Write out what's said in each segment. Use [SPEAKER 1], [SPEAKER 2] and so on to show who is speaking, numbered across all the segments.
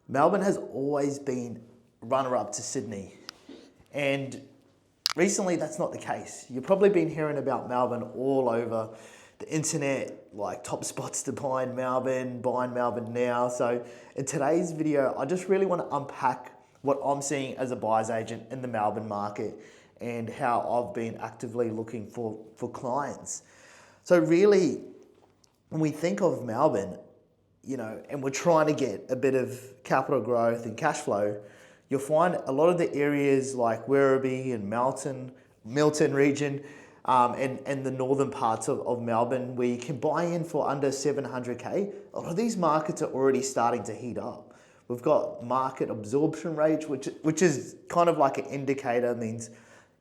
[SPEAKER 1] Melbourne has always been runner-up to Sydney, and recently that's not the case. You've probably been hearing about Melbourne all over the internet, like top spots to buy in Melbourne, buying Melbourne now. So in today's video, I just really want to unpack what I'm seeing as a buyer's agent in the Melbourne market and how I've been actively looking for clients. So really, when we think of Melbourne, and we're trying to get a bit of capital growth and cash flow, you'll find a lot of the areas like Werribee and Melton region, and the northern parts of Melbourne where you can buy in for under 700K. A lot of these markets are already starting to heat up. We've got market absorption rates, which is kind of like an indicator, means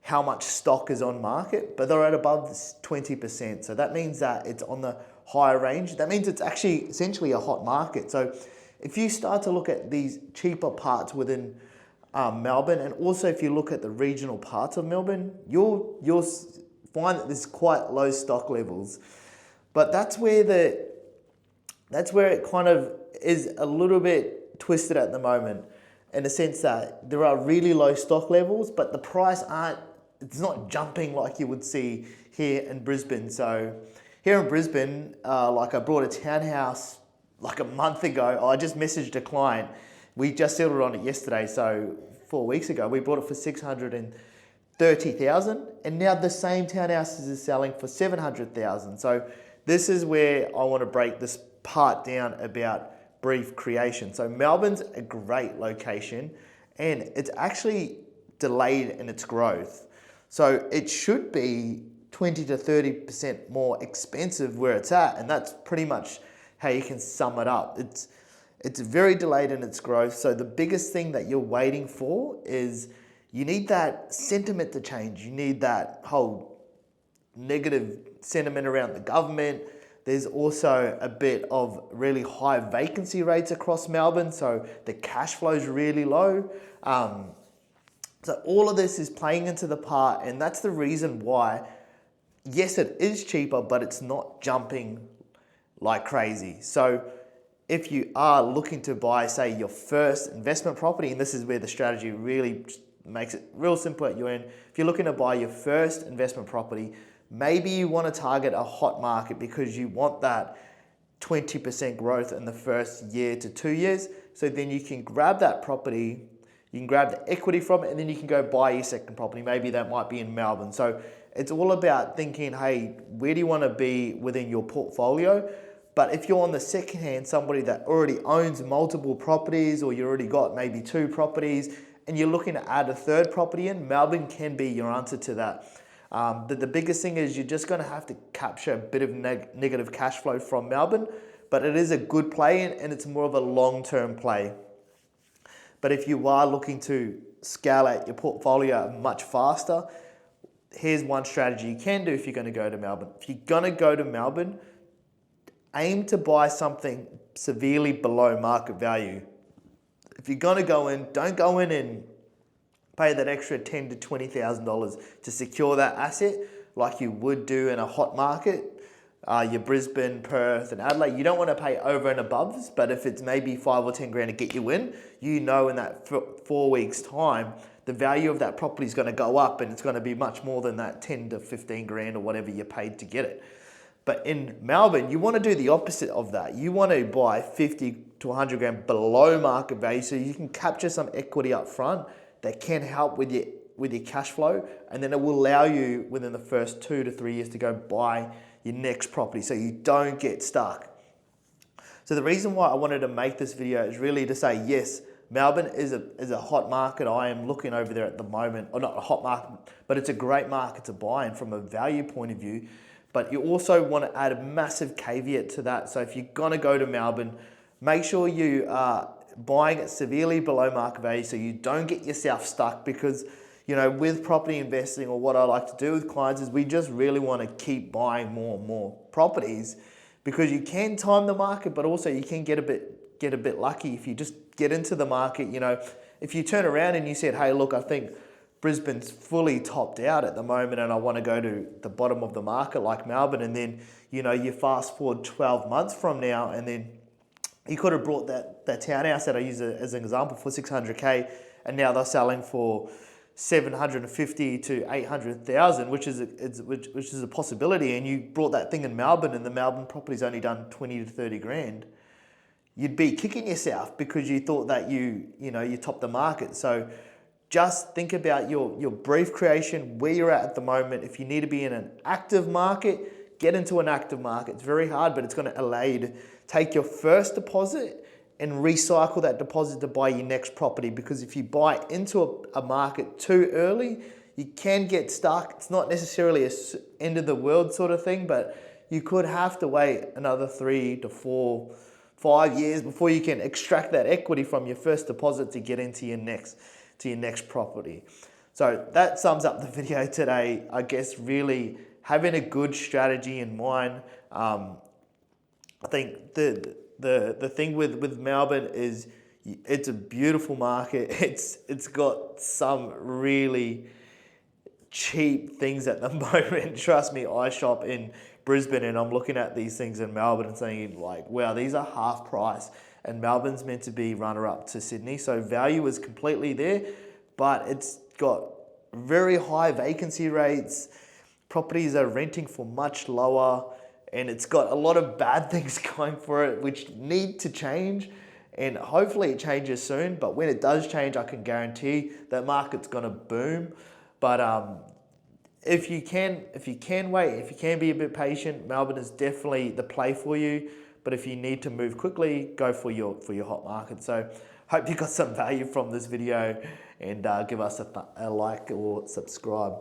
[SPEAKER 1] how much stock is on market, but they're at above 20%. So that means that it's on the higher range. That means it's actually essentially a hot market. So if you start to look at these cheaper parts within Melbourne, and also if you look at the regional parts of Melbourne, you'll find that there's quite low stock levels. But that's where it kind of is a little bit twisted at the moment, in the sense that there are really low stock levels, but the price it's not jumping like you would see here in Brisbane. So here in Brisbane, like I bought a townhouse like a month ago. I just messaged a client. We just settled on it yesterday. So 4 weeks ago, we bought it for 630,000, and now the same townhouse is selling for 700,000. So this is where I want to break this part down about brief creation. So Melbourne's a great location, and it's actually delayed in its growth. So it should be 20 to 30% more expensive where it's at, and that's pretty much how you can sum it up. It's very delayed in its growth. So the biggest thing that you're waiting for is you need that sentiment to change. You need that whole negative sentiment around the government. There's also a bit of really high vacancy rates across Melbourne, so the cash flow is really low. So all of this is playing into the part, and that's the reason why, yes, it is cheaper, but it's not jumping like crazy. So if you are looking to buy, say, your first investment property, and this is where the strategy really makes it real simple at your end. If you're looking to buy your first investment property, maybe you want to target a hot market because you want that 20% growth in the first year to 2 years. So then you can grab that property, you can grab the equity from it, and then you can go buy your second property. Maybe that might be in Melbourne. So it's all about thinking, hey, where do you want to be within your portfolio? But if you're on the second hand, somebody that already owns multiple properties, or you already got maybe 2 properties, and you're looking to add a third property in, Melbourne can be your answer to that. The biggest thing is you're just going to have to capture a bit of negative cash flow from Melbourne, but it is a good play, and it's more of a long-term play. But if you are looking to scale out your portfolio much faster, here's one strategy you can do if you're going to go to Melbourne. If you're going to go to Melbourne, aim to buy something severely below market value. If you're going to go in, don't go in and pay that extra $10,000 to $20,000 to secure that asset like you would do in a hot market. Your Brisbane, Perth, and Adelaide, you don't want to pay over and above, but if it's maybe 5 or 10 grand to get you in, in that 4 weeks' time, the value of that property is going to go up, and it's going to be much more than that 10 to 15 grand or whatever you paid to get it. But in Melbourne, you want to do the opposite of that. You want to buy 50 to 100 grand below market value so you can capture some equity up front that can help with your cash flow, and then it will allow you within the first 2 to 3 years to go buy your next property so you don't get stuck. So the reason why I wanted to make this video is really to say, yes, Melbourne is a hot market. I am looking over there at the moment, or not a hot market, but it's a great market to buy in from a value point of view. But you also want to add a massive caveat to that. So if you're going to go to Melbourne, make sure you are buying it severely below market value so you don't get yourself stuck, because with property investing, or what I like to do with clients, is we just really want to keep buying more and more properties, because you can time the market, but also you can get a bit lucky if you just get into the market. If you turn around and you said, hey, look, I think Brisbane's fully topped out at the moment and I want to go to the bottom of the market like Melbourne, and then you fast forward 12 months from now, and then You could have brought that townhouse that I use as an example for 600K, and now they're selling for 750 to 800,000, which is a possibility. And you brought that thing in Melbourne, and the Melbourne property's only done 20 to 30 grand. You'd be kicking yourself because you thought that you topped the market. So just think about your brief creation, where you're at the moment. If you need to be in an active market, get into an active market. It's very hard, but it's going to allow you to take your first deposit and recycle that deposit to buy your next property. Because if you buy into a market too early, you can get stuck. It's not necessarily an end of the world sort of thing, but you could have to wait another 3 to 4, 5 years before you can extract that equity from your first deposit to get into your next property. So that sums up the video today. I guess really having a good strategy in mind. I think the thing with Melbourne is it's a beautiful market. It's got some really cheap things at the moment. Trust me, I shop in Brisbane and I'm looking at these things in Melbourne and saying like, wow, these are half price. And Melbourne's meant to be runner up to Sydney. So value is completely there, but it's got very high vacancy rates. Properties are renting for much lower, and it's got a lot of bad things going for it, which need to change. And hopefully it changes soon. But when it does change, I can guarantee that market's gonna boom. But if you can wait, if you can be a bit patient, Melbourne is definitely the play for you. But if you need to move quickly, go for your hot market. So hope you got some value from this video, and give us a like or subscribe.